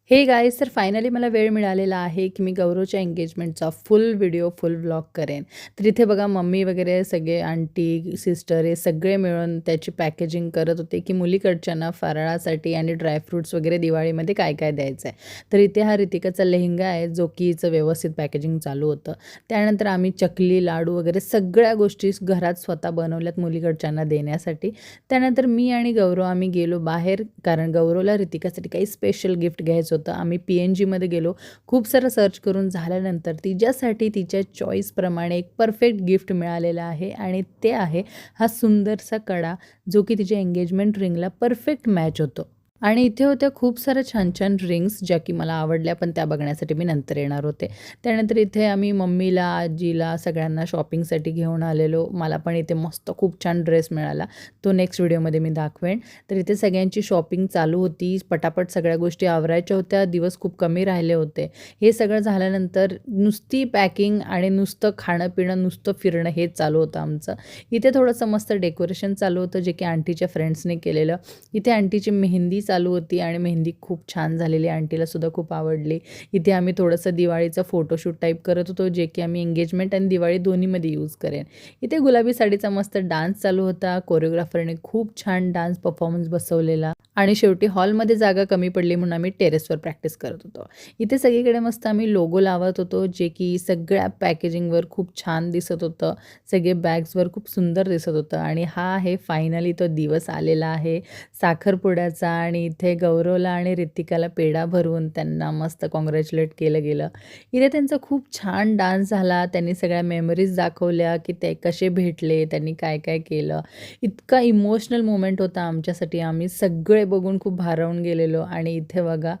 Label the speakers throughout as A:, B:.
A: हे गाईज, तर फायनली मला वेळ मिळालेला आहे की मी गौरवच्या एंगेजमेंटचा फुल व्हिडिओ, फुल व्लॉग करेन. तर इथे बघा मम्मी वगैरे सगळे आंटी, सिस्टर हे सगळे मिळून त्याची पॅकेजिंग करत होते की मुलीकडच्यांना फराळासाठी आणि ड्रायफ्रूट्स वगैरे दिवाळीमध्ये काय काय द्यायचं आहे. तर इथे हा ऋतिकाचा लेहंगा आहे जो की हिचं व्यवस्थित पॅकेजिंग चालू होतं. त्यानंतर आम्ही चकली, लाडू वगैरे सगळ्या गोष्टी घरात स्वतः बनवल्यात मुलीकडच्यांना देण्यासाठी. त्यानंतर मी आणि गौरव आम्ही गेलो बाहेर, कारण गौरवला ऋतिकासाठी काही स्पेशल गिफ्ट घ्यायचं होतं. आम्ही PNGमध्ये गेलो. खूप सारं सर्च करून झाल्यानंतर तिच्यासाठी तिच्या चॉईसप्रमाणे एक परफेक्ट गिफ्ट मिळालेलं आहे आणि ते आहे हा सुंदरसा कडा, जो की तिच्या एंगेजमेंट रिंगला परफेक्ट मॅच होतो. आणि इथे होत्या खूप साऱ्या छान-छान रिंग्स ज्या की मला आवडल्या, पण त्या बघण्यासाठी मी नंतर येणार होते. त्यानंतर इथे आम्ही मम्मीला, आजीला सगळ्यांना शॉपिंगसाठी घेऊन आलेलो. मला पण इथे मस्त खूप छान ड्रेस मिळाला. तो नेक्स्ट व्हिडिओमध्ये मी दाखवेन. तर इथे सगळ्यांची शॉपिंग चालू होती. पटापट सगळ्या गोष्टी आवरायच्या होत्या. दिवस खूप कमी राहिले होते. हे सगळं झाल्यानंतर नुसती पॅकिंग आणि नुसतं खाणं-पिणं, नुसतं फिरणं हेच चालू होतं आमचं. इथे थोडंसं मस्त डेकोरेशन चालू होतं, जे की आंटीच्या फ्रेंड्सने केलेलं. इथे आंटीची मेहंदी चालू होती आणि मेहंदी खूप छान झालेली, आंटीलासुद्धा खूप आवडली. इथे आम्ही थोडंसं दिवाळीचं फोटोशूट टाईप करत होतो, जे की आम्ही एंगेजमेंट आणि दिवाळी दोन्हीमध्ये यूज करेन. इथे गुलाबी साडीचा मस्त डान्स चालू होता. कोरिओग्राफरने खूप छान डान्स परफॉर्मन्स बसवलेला आणि शेवटी हॉलमध्ये जागा कमी पडली म्हणून आम्ही टेरेसवर प्रॅक्टिस करत होतो. इथे सगळीकडे मस्त आम्ही लोगो लावत होतो, जे की सगळ्या पॅकेजिंगवर खूप छान दिसत होतं. सगळे बॅग्सवर खूप सुंदर दिसत होतं आणि हा आहे फायनली तो दिवस आलेला आहे साखरपुड्याचा. आणि इथे गौरवला आणि ऋतिकाला पेढा भरून त्यांना मस्त कॉंग्रॅच्युलेट केलं गेलं. इथे त्यांचा खूप छान डान्स झाला. त्यांनी सगळ्या मेमरीज दाखवल्या की ते कसे भेटले, त्यांनी काय काय केलं. इतका इमोशनल मोमेंट होता आमच्यासाठी. आम्ही सगळे बघून खूप भारावून गेलेलो. आणि इथे बघा,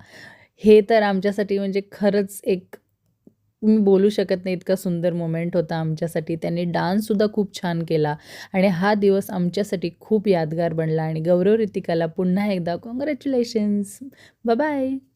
A: हे तर आमच्यासाठी म्हणजे खरंच एक मी बोलू शकत नाही, इतका सुंदर मोमेंट होता आमच्यासाठी. त्यांनी डान्ससुद्धा खूप छान केला आणि हा दिवस आमच्यासाठी खूप यादगार बनला. आणि गौरव ऋतिकाला पुन्हा एकदा काँग्रॅच्युलेशन्स. Bye bye.